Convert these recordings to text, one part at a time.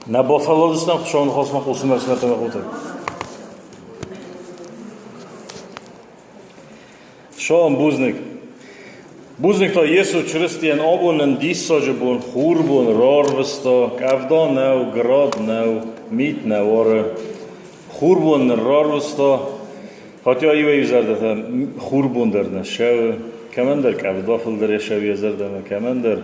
Na Buffalo schon Hosmach Osmers na Tomahote. Schon Buznik. Buznik to Jesu Christian obunen disojebun hurbun rorvesto kavdonau grodnau mitnau ore hurbun rorvesto хотя и вы изардата хурбундер на шау командир кавдофлдер шау изардама командир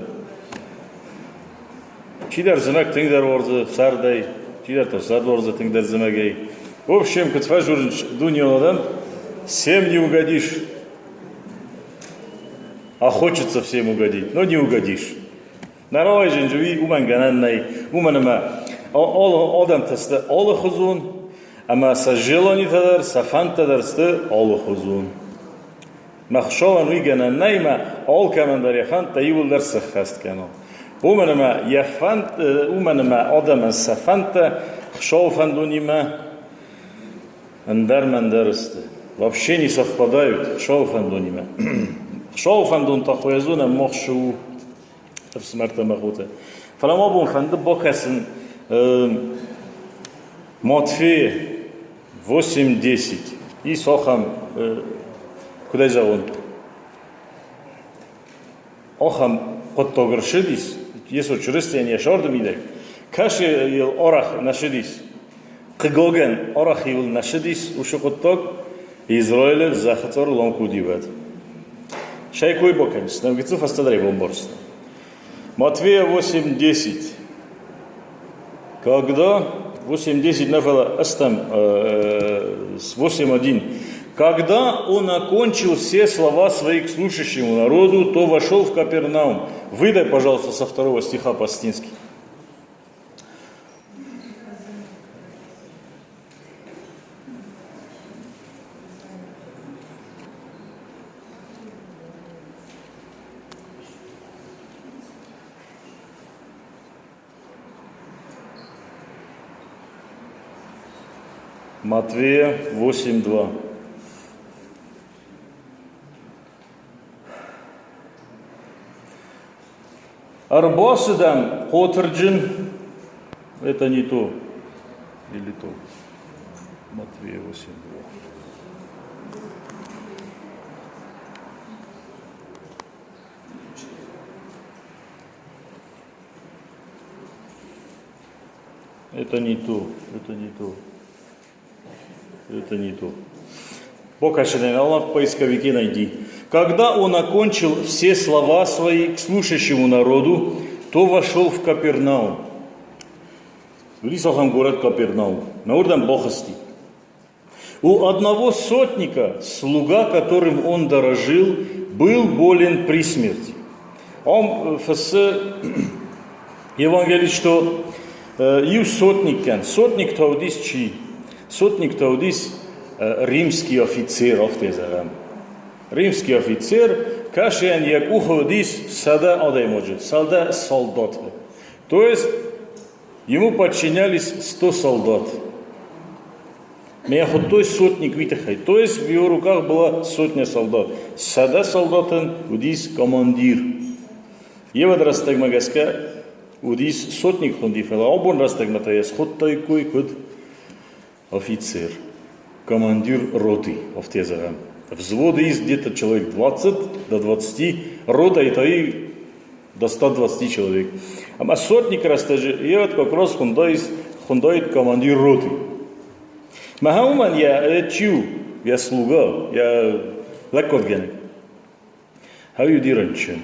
чидар змак тингдар орзы сардай чидар то сад орзы тингдар змагей в общем катфажур дуньоладан всем не угодишь, а хочется всем угодить, но не угодишь. Нарой женжуи умангананной уманама адам тесте alle хузун ама са желани тадар са фантадар сте alle хузун махшован уигананной ма all командар яхан таивулдар сахаст канал уманама яфант уманама адам са фанта хшофандунима андармандарсте вообще не совпадают хшофандунима хшофандун тахуязуна мохшу в смерти махуте фаламобун фанды бокасен Матфея 8:10 и сохам куда зовут охам коттогршидис Есу чрестен яшорду мидек каши ил орах нашидис қигоген орах ил нашидис ушу коттог Израиль захатор лонкудиват шайкой бокан снавгицу фастадрей бомборст Матфея 8:10 когда 8:10 нафала астам с 8:1. Когда он окончил все слова свои к слушающему народу, то вошел в Капернаум. Выдай, пожалуйста, со 2 стиха по-астински. Матвея 8:2. Арбосидам Хотрджин, это не то, или то. Матвея 8:2. Это не то, это не то. Это не то. Покашенный Аллах в поисковике найди. Когда он окончил все слова свои к слушающему народу, то вошел в Капернаум. Лисахам город Капернаум. На урдам бохасти. У одного сотника, слуга, которым он дорожил, был болен при смерти. Он евангелит, что сотник таудис чьи? Сотник таудис римский офицер, римский офицер, кашиан як уходис сада адаймоджи, сада солдат. То есть ему подчинялись 100 солдат. Мехотой сотник витахай. То есть в его руках была сотня солдат. Сада солдатен удис командир. Ева драстагмагаска удис сотник хондифела. Обон драстагматаяс хоттай кой код офицер, командир роты офтезарам. Взводы есть где-то человек 20 до 20, рота это и до 120 человек. А сотник растажи, и вот как раз хондоид командир роты. Махауман я чью, я слуга, я лекотген. Хаю диранчен,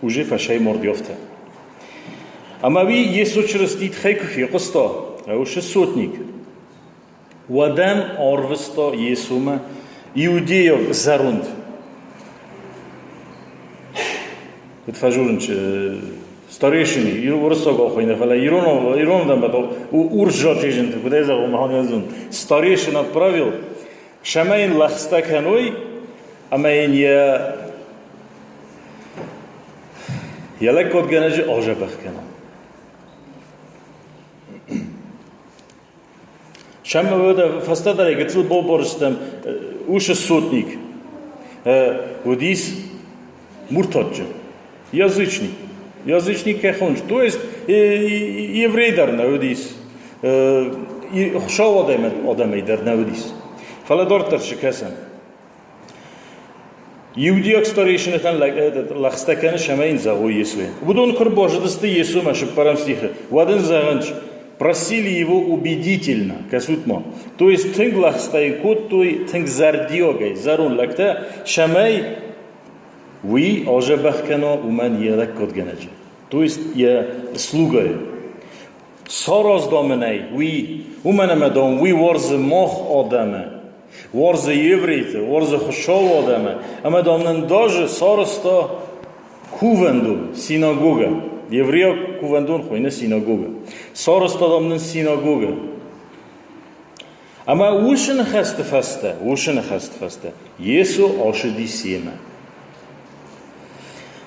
уже фашай мордёвта. А мави Есу через тит хайкуфи коста, а уж сотник. Уадам орвесто Есума иудеев зарунд. Это фажурнч старейшины, и урсого хойна, фала Ирон там бато уржа тежен, куда я забыл маханязун. Старейшин отправил Шамаин лахстаканой, амаин я лекот ганажи ожабахкана. Шамма вода фастадаре гцил боборстам уша сотник. Удис муртаджа, язычник. язычник кехонч. То есть еврейдар наводис, хшав адамейдар наводис. Фаладортар шикасан. Иудиак старейшинатан лахстаканы шамаин загой Иесуя. Будон курбождасты Иесу маши парамстиха. Вадын заганч. Просили его убедительно, касутмо. То есть тынг лахстайкут, той тынг зардиогай, зарун лакта, шамай, вы уже бахкано уман елак котганаджи. То есть я слугаю. Сороз доменай, вы уманамадом, вы ворзы мох одаме. Ворзы еврейты, ворзы хошов одаме. Амадомнан даже соросто кувенду, синагога. Еврея кувендун хуйна синагога. Соросто домнан синагога. Ама ушен хастфаста. Иесу ошиди сема.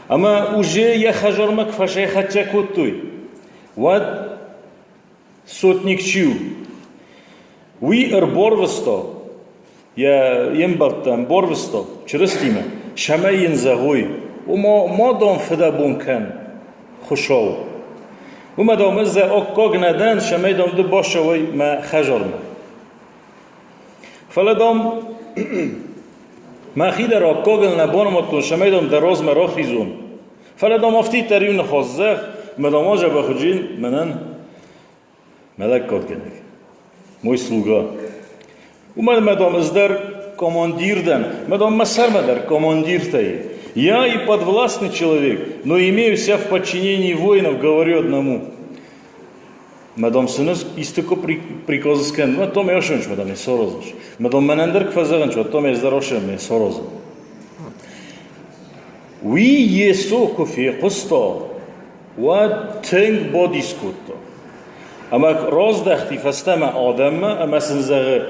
Ама уже я хажармак фашай хача коттуй. Вад сотник чиу. Ви борвесто. Я ембартам борвесто. Чрестима. Шамаин загой. Ума дом федабун кан. خوشاو و مدام از اکاگ ندن شمیدم دو باشه وی ما خجرم فلدام ما خی در اکاگ نبانم اتون شمیدم دراز مرا خیزون فلدام افتی تریون خازق مدام آجا بخوجین منن ملک کاد کنگ موی سلوگا و مدام از در командир дан, мадам масарма дар командир тай. Я и подвластный человек, но имею себя в подчинении воинов, говорю одному. Мадам сыныз истеко приказы скен, но то я шунч, мадам не сорозаш. Мадам манандер квазаганч, то я здорошем не сороза. Ви Иесу кофе посто, ва тенг бодискутто. Ама роздахти фастама адамма, ама сынзагы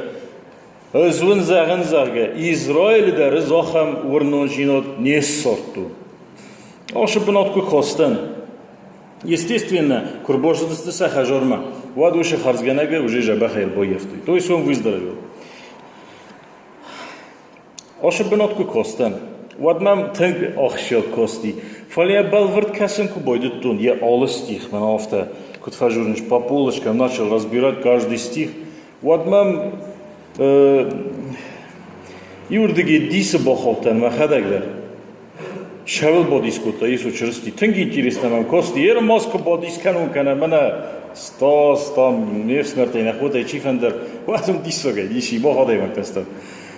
Özün zağın zağı İsrail'de rızaham vurnon jinot не сорту. Ошиб нотку костан. Естественно, курбождасты сахажорма. Вад уши харзганага уже жабахайл боевты. То есть он выздоровел. Ошиб нотку костан. Вад мам тынг ахшел кости. Фалия балвард касен кубойдет тун. Я all стих. Man авто кутфажурнич по полочкам начал разбирать каждый стих. Вад мам Иурдеге дисы бахалтан ва хадагдар. Шавел бодискута Иисус чрсти. Тынги интересно мам кости. Ер маску бодискану кана мана стам не смертай на хода чифандер. Ватум дисога диши бахадай мактаста.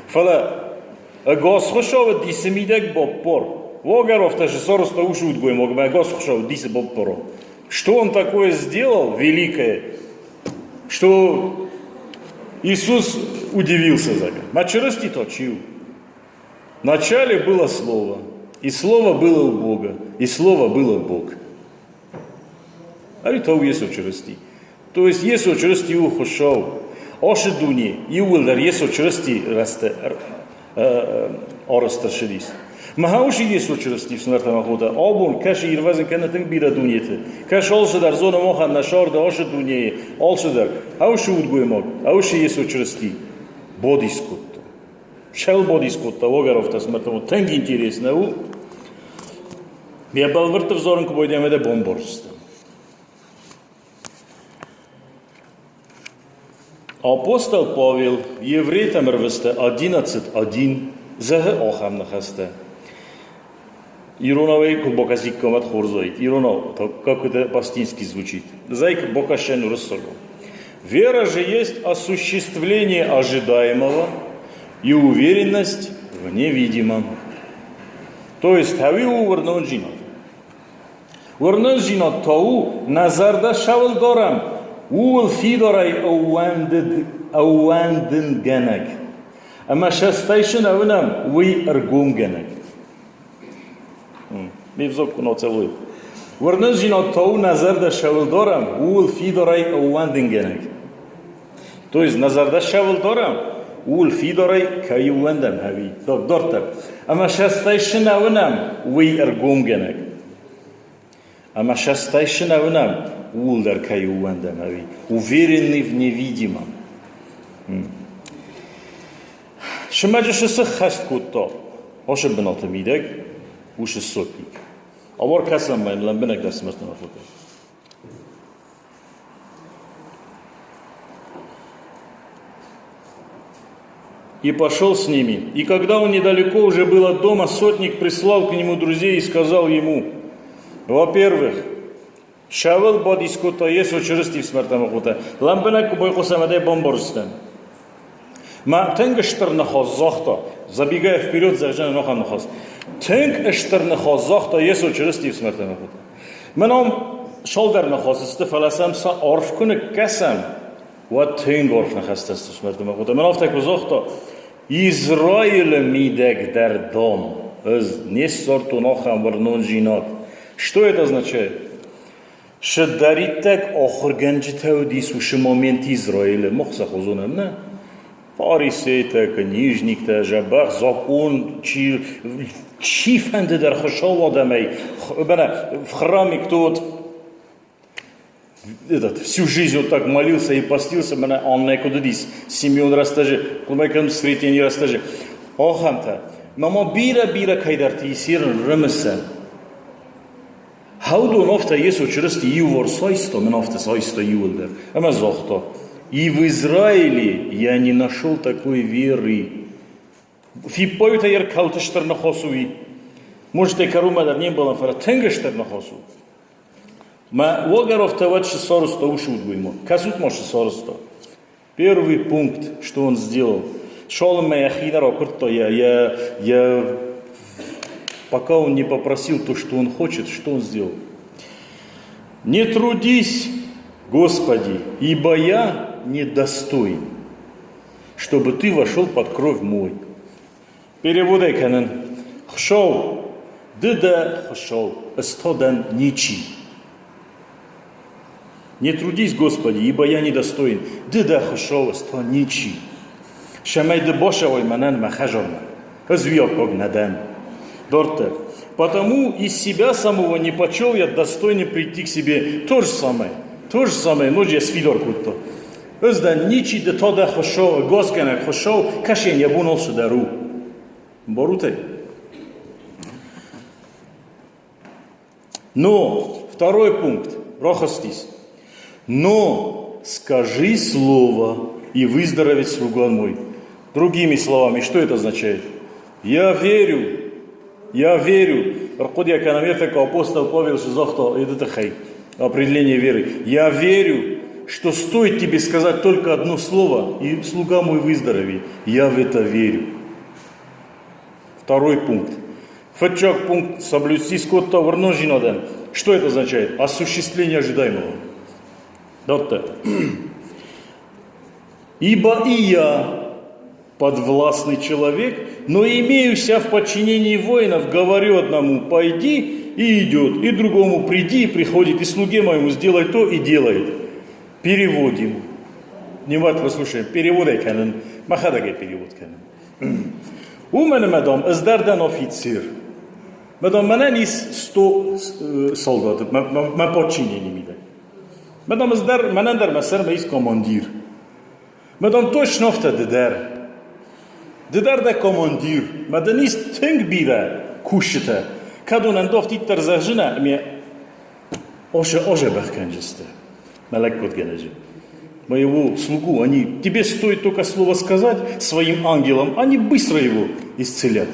Фала гос хошов дисы мидак боппор. Вогаров даже соросто ушут гой мог бы гос хошов дисы боппоро. Что он такое сделал великое, что Иисус удивился за это. Мачерости точил. Вначале было Слово, и Слово было у Бога, и Слово было Бог. А ведь то Иисус черости. То есть Иисус черости ухошел. Оше дуни, и уилдар Иисус черости орасташидис. Магауши Иисус черости в смертном хода. Обун каши ирвазен канатен бира дуньете. Каш олшедар зона мохан на шорда оше дунье. Олшедар. Ауши удгуемок. Ауши Иисус черости. Бодискутто. Шел бодискутто. Огаровта смертного. Тенги интересно. Я был въртъв зоренко бойдеме да бомборжеста. Апостол Павел еврейтам рвъста 11.1 за охам на хаста. Ироновей ко боказик комат хорзоит. Иронов, как это по-стински звучит. Зайк бокашен рассолу. Вера же есть осуществление ожидаемого и уверенность в невидимом. То есть, хави увърнон жинот. Върнон жинот тау назарда шавл дорам. Уул фидорай ауанден генек. Ама шастайшын авынам уй аргум генек. Мивзок но целуй. Върнон жинот тау назарда шавл дорам. Уул фидорай ауанден генек. То есть, назарда шавл дорам. Уул фидорай каюанден хави. Дортар. Ама шастайшын авынам уй аргум генек. Ама шастайшын авынам улдар каюанден хави. Уверенный в невидимом. Шымаджа шысы хаст кутто. Оше бенота мидек, уше сотник. Авар касам маем ламбенак дар смерть махута. И пошел с ними. И когда он недалеко уже был от дома, сотник прислал к нему друзей и сказал ему: во-первых, Шавел бодискута Есу чрсти в смъртта махута. Ламбенак бойкосамаде бомборстен. Ма тенг штърнахоз захта. Забегая вперед, заезжая на ханахоз. Тенг штърнахоз Есу чрсти в смъртта махута. Меном шалдернахоз стефаласам са орфкуне касам. Wat teng orfnachastas smerte ma goed. Men aftek gezegd Израиль мидек дар дом. Не сорту нохам варнон жинат. Что это означает? Что даритек охрганжитау дисуши момент Израиля. Мохса хозунам, не? Фарисейтек, книжниктек, жабах, закон, чифенде дар хошал адамей. В храме кто-то всю жизнь вот так молился и постился, он некуда дис. Симеон растажи, кумайкам сретени растажи. Охамта, мама бира кайдарти сирен ремесен. Хауду нафта Есу чрсти ювор сайсто, нафта сайсто юлдер. Ама захто. И в Израиле я не нашел такой веры. Фипойта ер каутештер на хосуи. Может, и карумадар не было, фара тенгештер на хосу. Ма логаров тават 600 ушут ему. Касут мо 600. Первый пункт, что он сделал. Шолом моя хинара курто я пока он не попросил то, что он хочет, что он сделал? Не трудись, Господи, ибо я недостоин, чтобы ты вошел под кровь мой. Переводай канен. Хшоу, дыда хшоу, эстодан ничи. Не трудись, Господи, ибо я недостоин. Дыда хошова сто ничи. Шамай да бошавой манан махажорна. Развиок огнадан. Дорте. Потому из себя самого не почел я достойным прийти к себе. То же самое, но я свидор кутто. Özden ничи да тода хошова, Госкана хошов, кашен я бунол шадару. Боруте. Но, второй пункт. Рохостись. Но скажи слово, и выздоровеет слуга мой. Другими словами, что это означает? Я верю. Ракудия канамертека апостол Павел Шизахта, это хай. Определение веры. Я верю, что стоит тебе сказать только одно слово, и слуга мой выздоровеет. Я в это верю. Второй пункт. Фетчак пункт соблюсти скотта варножинаден. Что это означает? Осуществление ожидаемого. Ибо и я подвластный человек, но имею себя в подчинении воинов, говорю одному пойди, и идет, и другому приди, и приходит, и слуге моему сделай то, и делает. Переводим. Внимательно слушаем. Переводай канен. Махадагай перевод канен. У меня, мадам, издардан офицер. Мадам, мене низ 100 солдат, ма подчинение ми дай. Мадам издар, менендер месер из командир. Мадам точно вта дедер. Дедер да командир. Мадам из тенг бира кушета. Кадун андофт иттер зажина ми оже бахканжесте. Малек подгенежи. Моего слугу, тебе стоит только слово сказать своим ангелам, они быстро его исцелят.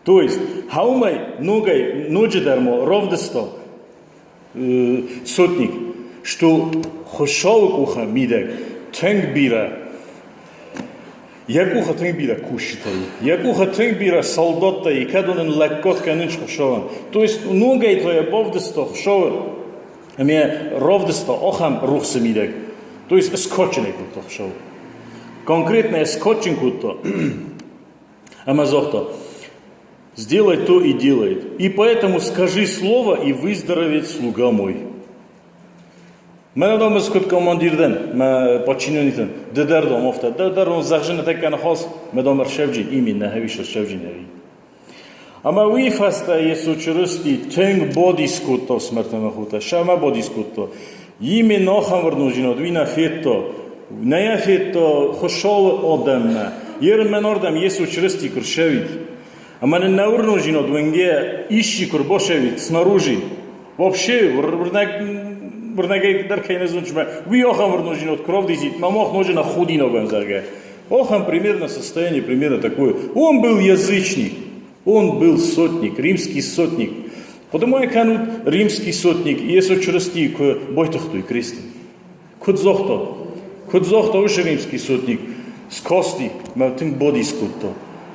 То есть, хаумай ногой ноджидармо ровдесто сотник, что хошау куха мидек тенгбира, якуха тенгбира кушитай, якуха тенгбира солдаттай, кадонен леккот канынч хошауан. То есть, ногой твоя бовдесто хошауан, ами ровдесто охам рухса мидек. То есть, скотченек кутто хошауан. Конкретно скотчен кутто, амазохто. Сделай то и делает. И поэтому скажи слово, и выздоровеет слуга мой. Мен дом скот командирден, ме подчиненитен, дедер дом офта, дедер он захжен такан хас, ме дом ршевджин, именно хавиш ршевджин хави. Ама уифаста Есу чрсти тенг бодискутто смертна хута, шама бодискутто. Име нохам врнужино, двина фетто, нея фетто хошол одемна. Ер мен ордам Есу чрсти кршевит. А мене не урножено двенге ищи курбошевит снаружи. Вообще, врнеге даркай не знучме. Ви охам урножено от кров дизит, мамох ноже на худино бензарге. Охам примерно состояние, примерно такое. Он был язычник, он был сотник, римский сотник. Потому я канут римский сотник, и если чрасти, бойтахту и крестен. Код зохто уж римский сотник, с кости, ма тин боди скутто.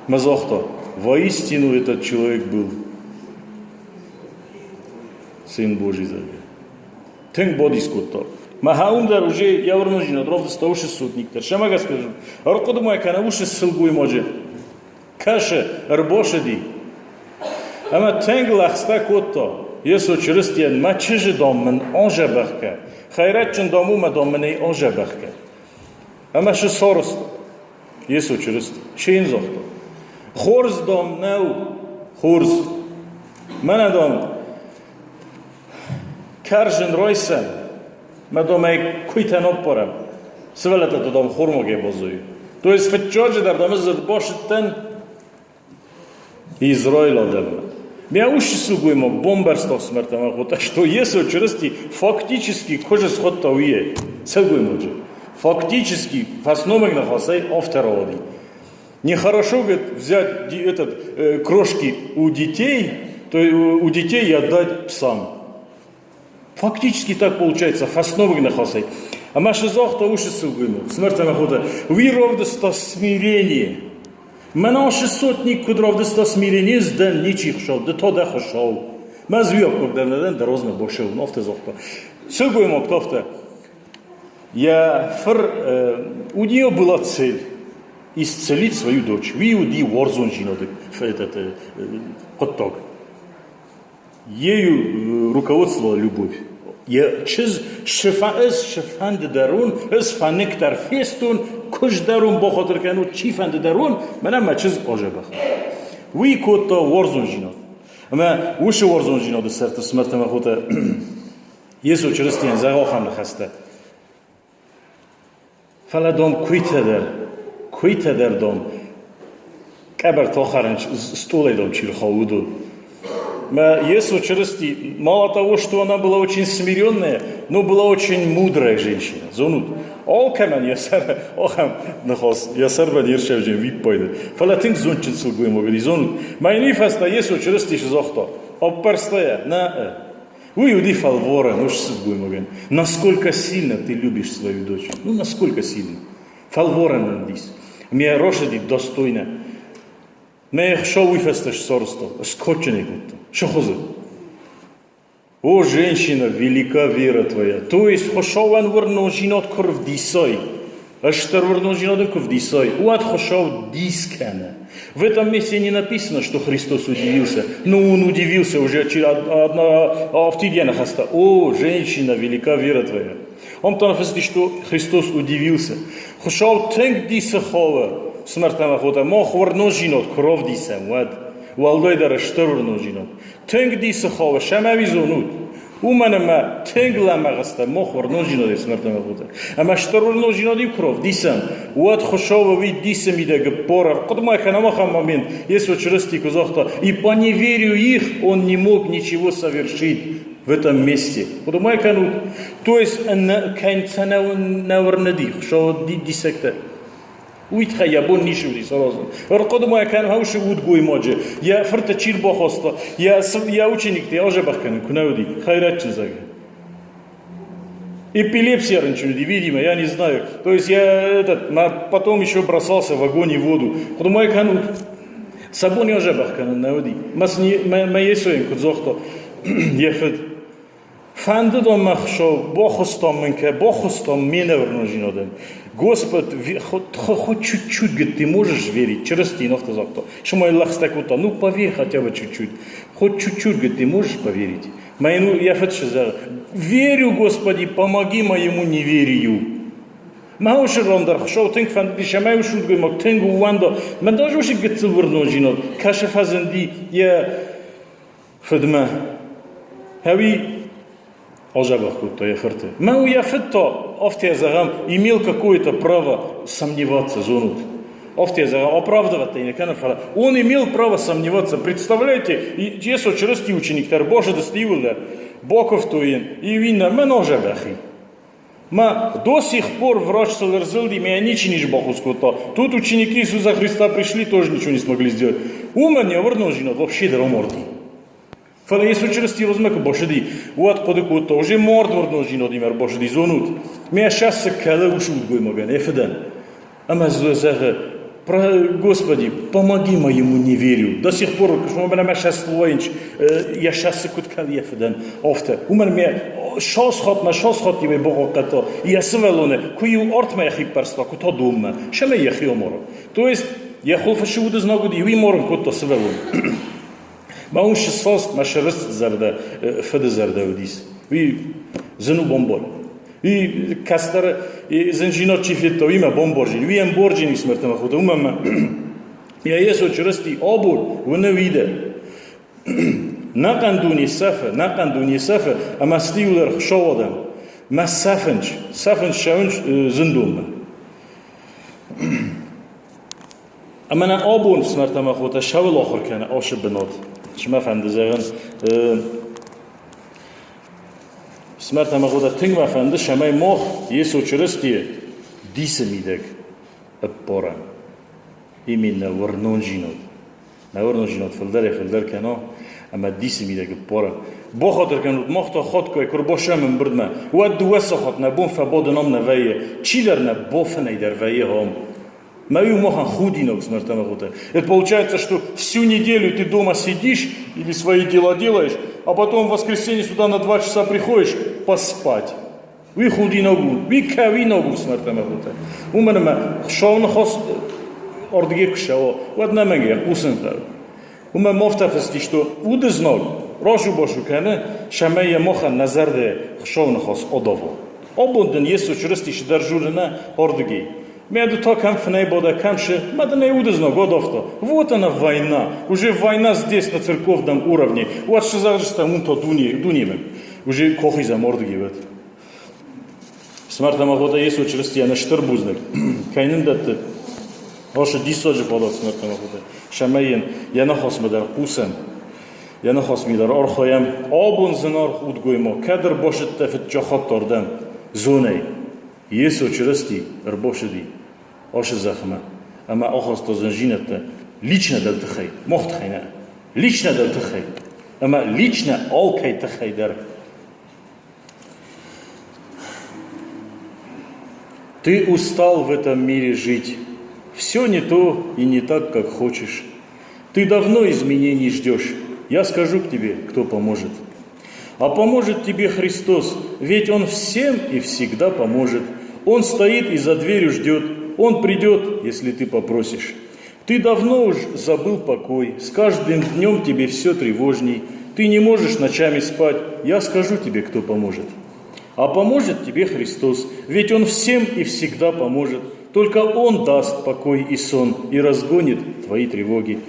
Ма зохто, воистину этот человек был Сын Божий заге. Тин боди скутто. Ма хаумдар уже я врножина, дровда стауши сотник. Шама га скажу. Аркоду моя кана уши сылгуй може. Каше, арбошеди. Ама тенглах ста котто. Есо чрстиен ма чижи доммен онжа бахка. Хайратчын дому ма домменей онжа бахка. Ама ше соросто. Есо чрсти. Шейн зохто. Хорз дом неу. Хорз. Мана дом. Каржен ройсен. Ма домей куйтен опорам. Свелета до дом хормоге бозую. То есть в чоджи дар доме задбошитен Израиля дебна. Мя уши сугуемо бомбарство смертама хота, что если чрсти фактически коже сходта уе. Сугуемо же. Фактически в основе нахасай автороди. Нехорошо, говорит, взять крошки у детей, то у детей и отдать псам. Фактически так получается, в основе нахасай. А маша зохта уши сугуемо. Смертама хота. Вировдоста смирение. Мене ще сотник, кудровдоста смирение сден ничих шел, да то да хошел. Ма звьёк, когда на ден да розме бошел, нофте зохта. Сугуемо ктофте. У нее была цель исцелить свою дочь. Ви уди ворзон жиноды, хоттог. Ею руководствовала любовь. Я чиз шефанды дарун, фанектар фестун, куш дарун бохотыркану, чифанды дарун, мене чиз ожебах. Ви котто ворзон жинод. Ама уши ворзон жиноды серта смертама хота. Есу чрстиен загохам нахаста. Фаладом куйтедер дом. Кабер тохаренч стулейдом чирхауду. Есу чрсти, мало того, что она была очень смиренная, но была очень мудрая женщина. Зонут. Олкамен ясар, охам нахос, ясар бадиршевжен виппойды. Фалатинг зончин сылгуем огоди. Зонут. Майнифаста есу чрсти шизохто. Опперстая на Вы уди фалвора, ну что сылгуем огоди. Насколько сильно ты любишь свою дочь? Ну насколько сильно? Фалвора нандис. Мне рошади достойно. Ме шо уйфестеш сорсто, скоченый гутто. Шо хозы? О, женщина, велика вера твоя. То есть, хошован върно жинот крвдисой. Аштар върно жинот крвдисой. Уат хошов дискана. В этом месте не написано, что Христос удивился. Но он удивился уже в тидьянах оста. О, женщина, велика вера твоя. Он там написано, что Христос удивился. Хошов тенк дисахова. Смертама хота, мох върно жинот крвдисам. Валдой дара штар върно жинот. Тенк дисахова, шамави зонут. Уманама тенгла магаста мох върно жинот смертама хота. Ама штар върно жинот им крвдисам. Уат хошова ви дисам и да га порар. Кодма е канамаха момент, если чрсти козохта. И по неверию их он не мог ничего совершить в этом месте. Кодма е канут. То есть, кайн цена навърнадих, шо дисекта. Уитха я бон нишуди сразу. Ркоду моя кан хауши удгуй може. Я фрта чир бохоста. Я ученик, я уже бахкан кунауди. Хайрат чизага. Эпилепсия ранчуди, видимо, я не знаю. То есть я потом еще бросался в огонь и воду. Ркоду моя кан сабон я уже бахкан науди. Моей соем кудзохто. Ефет. Фанды домах шо бохостом мене върно жиноден. Господь, хоть чуть-чуть, говорит, ты можешь верить, через тинов-то завтра. Что мой лахстакута, ну поверь хотя бы чуть-чуть. Хоть чуть-чуть, говорит, ты можешь поверить. Я верю, Господи, помоги моему неверию. Маушер рондар, шо тинг фанди, шамай шут гоймок, тинг увандо. Мен даже уши гетцел върно жинод. Каше фазенди, я федма. Хави Ожабах то я ферте. Мау я фетто, офте я загам, имел какое-то право сомневаться, зонут. Он имел право сомневаться. Представляете, если через те ученик, Боже достигли, Богов туин, и винна меноже бахи. Ма до сих пор врач Салерзелди меня ничего не Богу сказал. Тут ученики Иисуса Христа пришли, тоже ничего не смогли сделать. Умен не вернул жена, вообще драморди. Фала Иисус через те возьмет Божди. Вот подыку то уже морд вернул жена, димер Божди зонут. Меня сейчас кала ушут гой моган, эфедан. Ама злозага, Господи, помоги моему неверию. До сих пор, что мы меня сейчас слоинч, я сейчас куткал ефедан. Офте, умен меня шас хат тебе Богу като. Я свелоне, кую орт моя хиперства, куто думма. Шеме я хиоморо. То есть я холфа шуды знагуди, и мором куто свелон. Маун шестьсот машерст зарда, феде зарда удис. И зену бомбор. И кастер, и зенжино чифлето има бомборжин. Ви емборжин смертема хута. Умама. Я есо черсти обур, вне виде. Накандуни сафе, а мастиулер шоводам. Мас сафенч шаунч зендума. А мана обур смертема хута шавел охоркана, оше бенот. Шма фанде зерен. Смерть амагода тингва фанде шамай мох Иису черсти дисемидек пора. Именно варнонжинот. На варнонжинот филдер кано, ама дисемидек пора. Бохотер канут мохто хотко курбошам брдма. Уад дуасохот на бон фабоденом на вее. Чилер на бофнейдер вее хом. Мою мохан худинок смерть амагода. Это получается, что всю неделю ты дома сидишь или свои дела делаешь, а потом в воскресенье сюда на 2 часа приходишь поспать. Ви худи ногу, ви кави ногу смертама хута. Уманама шоун хос ордгир кшао, ладна мегер усентар. Ума мофтафсти что удезног, рожу бошу кане, шамея моха назарде шоун хос одово. Обунден Иисус черсти шдержурена ордги. Между то камфней бода камше, мада не удезног одовто. Вот она война, уже война здесь на церковном уровне. Вот что зажиста мунто дуниме. Уже кохи за мордгивет. Смертама года Иисус черсти я на штырбузник. Кайнен датте. Оше дисоджи подат смертама года. Шамейен я нахос медар пусен. Я нахос медар орхоям. Обун зенар удгоймо. Кадр бошет тефет чохот тордам. Зоней. Иисус черсти рбошеди. Оше захма. Ама охос то зенжинете. Лично далтхай. Мохтхайна. Лично далтхай. Ама лично алкай тхайдар. Ты устал в этом мире жить. Все не то и не так, как хочешь. Ты давно изменений ждешь. Я скажу к тебе, кто поможет. А поможет тебе Христос, ведь Он всем и всегда поможет. Он стоит и за дверью ждет. Он придет, если ты попросишь. Ты давно уж забыл покой. С каждым днем тебе все тревожней. Ты не можешь ночами спать. Я скажу тебе, кто поможет. А поможет тебе Христос, ведь Он всем и всегда поможет. Только Он даст покой и сон и разгонит твои тревоги.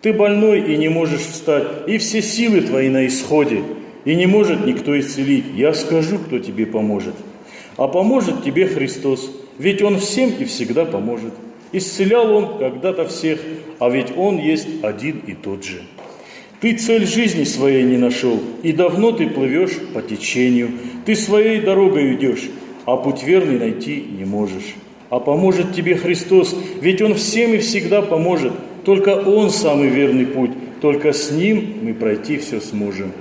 Ты больной и не можешь встать, и все силы твои на исходе, и не может никто исцелить. Я скажу, кто тебе поможет. А поможет тебе Христос, ведь Он всем и всегда поможет. Исцелял Он когда-то всех, а ведь Он есть один и тот же. Ты цель жизни своей не нашел, и давно ты плывешь по течению. Ты своей дорогой идешь, а путь верный найти не можешь. А поможет тебе Христос, ведь Он всем и всегда поможет. Только Он самый верный путь, только с Ним мы пройти все сможем.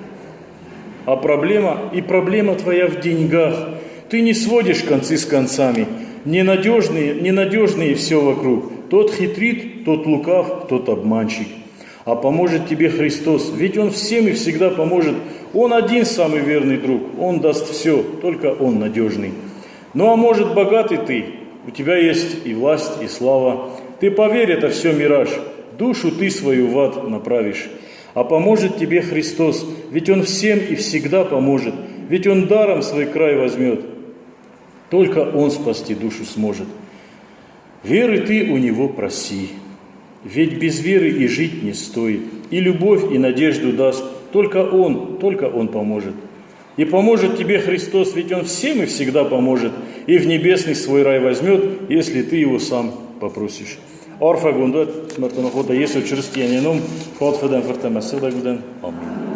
А проблема твоя в деньгах. Ты не сводишь концы с концами. Ненадежные все вокруг. Тот хитрит, тот лукав, тот обманщик. А поможет тебе Христос, ведь Он всем и всегда поможет. Он один самый верный друг, Он даст все, только Он надежный. Ну а может богатый ты, у тебя есть и власть, и слава. Ты поверь, это все мираж, душу ты свою в ад направишь. А поможет тебе Христос, ведь Он всем и всегда поможет, ведь Он даром свой край возьмет. Только Он спасти душу сможет. Веры ты у Него проси. Ведь без веры и жить не стоит, и любовь, и надежду даст. Только Он поможет. И поможет тебе Христос, ведь Он всем и всегда поможет, и в небесный свой рай возьмет, если ты Его сам попросишь. Orfa gondot, smrtno hota Jesu črstijenjenom, hod för den förtämma sida guden. Amen.